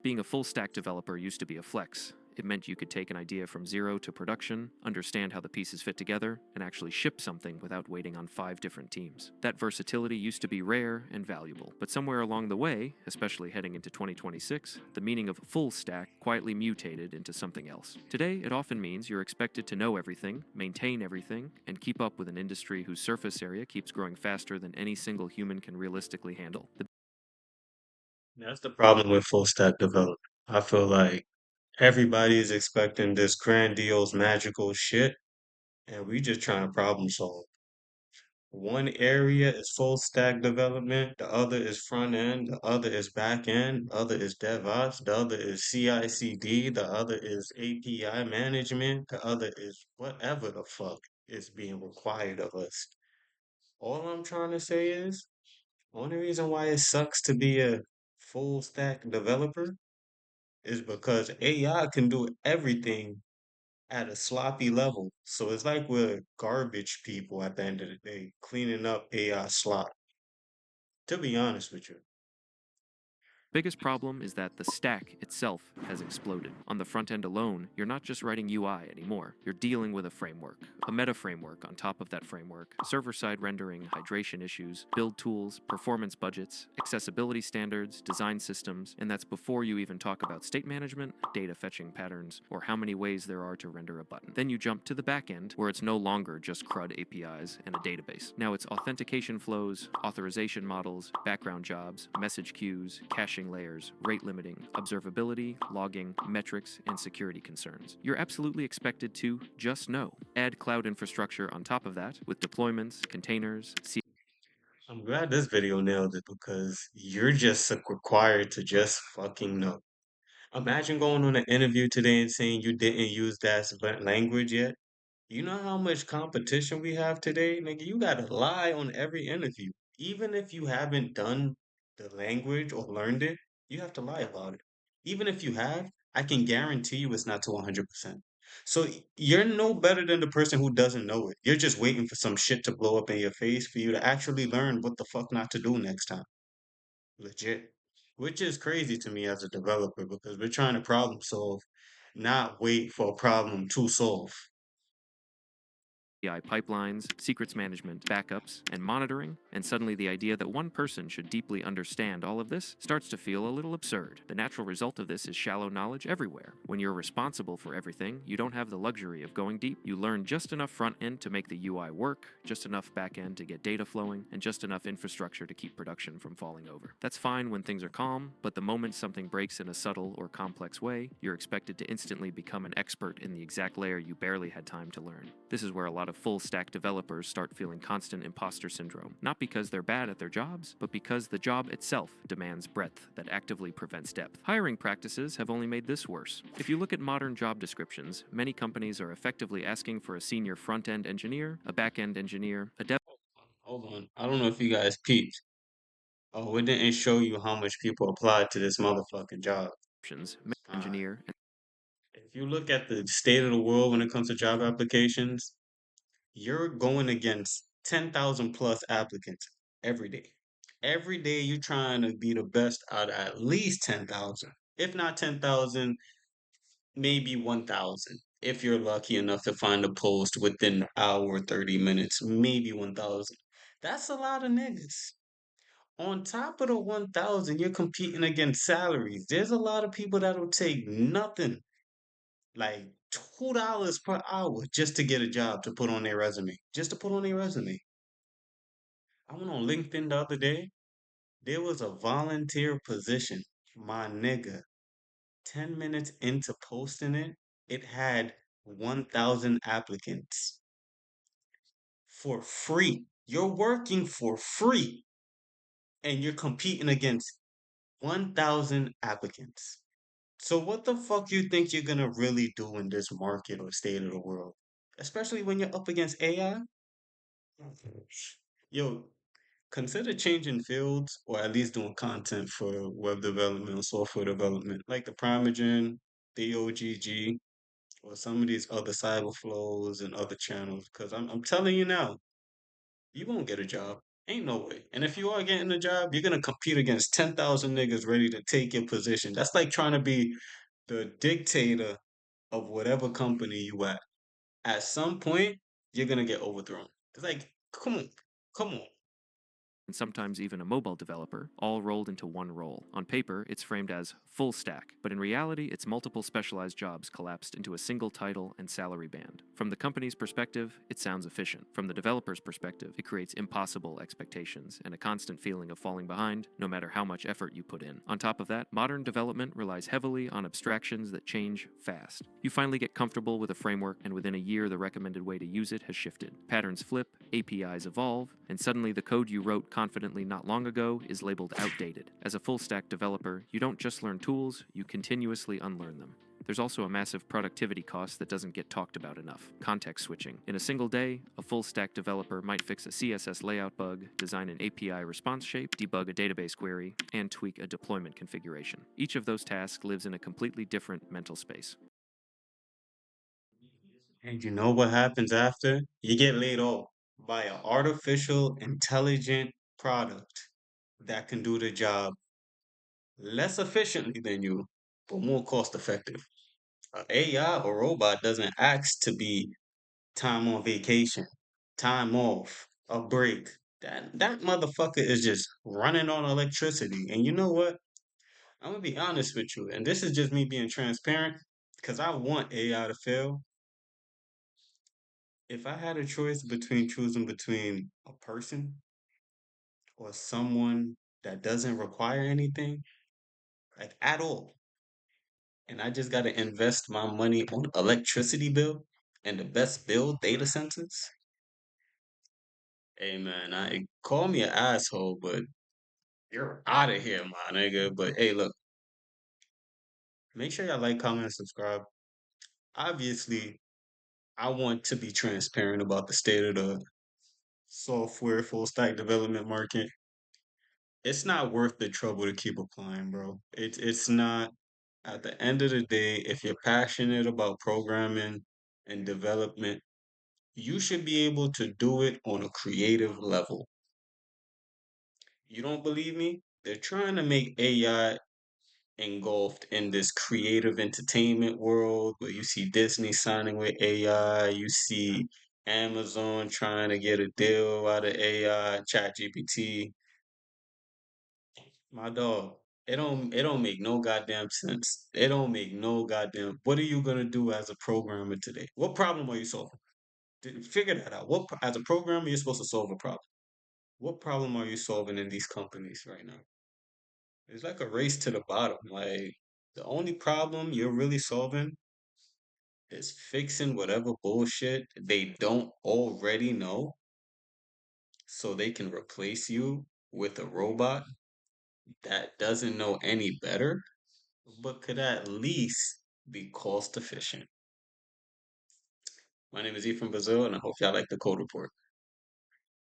Being a full stack developer used to be a flex. It meant you could take an idea from zero to production, understand how the pieces fit together, and actually ship something without waiting on 5 different teams. That versatility used to be rare and valuable, but somewhere along the way, especially heading into 2026, the meaning of full stack quietly mutated into something else. Today, it often means you're expected to know everything, maintain everything, and keep up with an industry whose surface area keeps growing faster than any single human can realistically handle. The That's the problem with full stack development. I feel like everybody is expecting this grandiose, magical shit, and we just trying to problem solve. One area is full stack development, the other is front end, the other is back end, the other is DevOps, the other is CI/CD, the other is API management, the other is whatever the fuck is being required of us. All I'm trying to say is, only reason why it sucks to be a full stack developer is because AI can do everything at a sloppy level. So it's like we're garbage people at the end of the day, cleaning up AI slop, to be honest with you. biggest problem is that the stack itself has exploded. On the front end alone, you're not just writing UI anymore. You're dealing with a framework, a meta framework on top of that framework, server side rendering, hydration issues, build tools, performance budgets, accessibility standards, design systems, and that's before you even talk about state management, data fetching patterns, or how many ways there are to render a button. Then you jump to the back end, where it's no longer just CRUD APIs and a database. Now it's authentication flows, authorization models, background jobs, message queues, caching layers, rate limiting, observability, logging, metrics, and security concerns. You're absolutely expected to just know. Add cloud infrastructure on top of that with deployments, containers, I'm glad this video nailed it because you're just required to just fucking know. Imagine going on an interview today and saying you didn't use that language yet. You know how much competition we have today? Nigga, you gotta lie on every interview. Even if you haven't done the language or learned it, you have to lie about it. Even if you have, I can guarantee you it's not to 100%. So you're no better than the person who doesn't know it. You're just waiting for some shit to blow up in your face for you to actually learn what the fuck not to do next time. Legit. Which is crazy to me as a developer because we're trying to problem solve, not wait for a problem to solve. CI pipelines, secrets management, backups, and monitoring, and suddenly the idea that one person should deeply understand all of this starts to feel a little absurd. The natural result of this is shallow knowledge everywhere. When you're responsible for everything, you don't have the luxury of going deep. You learn just enough front end to make the UI work, just enough back end to get data flowing, and just enough infrastructure to keep production from falling over. That's fine when things are calm, but the moment something breaks in a subtle or complex way, you're expected to instantly become an expert in the exact layer you barely had time to learn. This is where a lot of full stack developers start feeling constant imposter syndrome, not because they're bad at their jobs, but because the job itself demands breadth that actively prevents depth. Hiring practices have only made this worse. If you look at modern job descriptions, many companies are effectively asking for a senior front end engineer, a back end engineer, a dev Hold on. I don't know if you guys peeped. Oh, it didn't show you how much people applied to this motherfucking job. options, Alright. engineer, and If you look at the state of the world when it comes to job applications, you're going against 10,000 plus applicants every day. Every day you're trying to be the best out of at least 10,000. If not 10,000, maybe 1,000. If you're lucky enough to find a post within an hour or 30 minutes, maybe 1,000. That's a lot of niggas. On top of the 1,000, you're competing against salaries. There's a lot of people that'll take nothing, like $2 per hour just to get a job to put on their resume. Just to put on their resume. I went on LinkedIn the other day. There was a volunteer position. My nigga, 10 minutes into posting it, it had 1,000 applicants for free. You're working for free and you're competing against 1,000 applicants. So what the fuck you think you're gonna really do in this market or state of the world? Especially when you're up against AI? Yo, consider changing fields or at least doing content for web development or software development, like the Primogen, the OGG, or some of these other cyber flows and other channels. Because I'm telling you now, you won't get a job. Ain't no way. And if you are getting a job, you're gonna compete against 10,000 niggas ready to take your position. That's like trying to be the dictator of whatever company you at. At some point, you're gonna get overthrown. It's like, come on, come on. and sometimes even a mobile developer, all rolled into one role. On paper, it's framed as full stack, but in reality, it's multiple specialized jobs collapsed into a single title and salary band. From the company's perspective, it sounds efficient. From the developer's perspective, it creates impossible expectations and a constant feeling of falling behind, no matter how much effort you put in. On top of that, modern development relies heavily on abstractions that change fast. You finally get comfortable with a framework, and within a year, the recommended way to use it has shifted. Patterns flip, APIs evolve, and suddenly the code you wrote confidently not long ago is labeled outdated. As a full stack developer, you don't just learn tools, you continuously unlearn them. There's also a massive productivity cost that doesn't get talked about enough: context switching. In a single day, a full stack developer might fix a CSS layout bug, design an API response shape, debug a database query, and tweak a deployment configuration. Each of those tasks lives in a completely different mental space. And you know what happens after? You get laid off by an artificial intelligent product that can do the job less efficiently than you, but more cost effective. A AI or robot doesn't ask to be time on vacation, time off, a break. That motherfucker is just running on electricity. And you know what? I'm gonna be honest with you, and this is just me being transparent, because I want AI to fail. If I had a choice between choosing between a person or someone that doesn't require anything, like at all, and I just gotta invest my money on electricity bill and the best build data centers, hey man, I call me an asshole, but you're out of here, my nigga. But hey, look, make sure y'all like, comment, and subscribe. Obviously, I want to be transparent about the state of the software full stack development market. It's not worth the trouble to keep applying, bro. It's not. At the end of the day, if you're passionate about programming and development, you should be able to do it on a creative level. You don't believe me? They're trying to make AI engulfed in this creative entertainment world where you see Disney signing with AI, you see Amazon trying to get a deal out of AI, ChatGPT. My dog, it don't make no goddamn sense. It don't make no goddamn. What are you gonna do as a programmer today? What problem are you solving? Figure that out. As a programmer, you're supposed to solve a problem. What problem are you solving in these companies right now? It's like a race to the bottom. Like the only problem you're really solving is fixing whatever bullshit they don't already know so they can replace you with a robot that doesn't know any better, but could at least be cost efficient. My name is E from Brazil, and I hope y'all like the code report.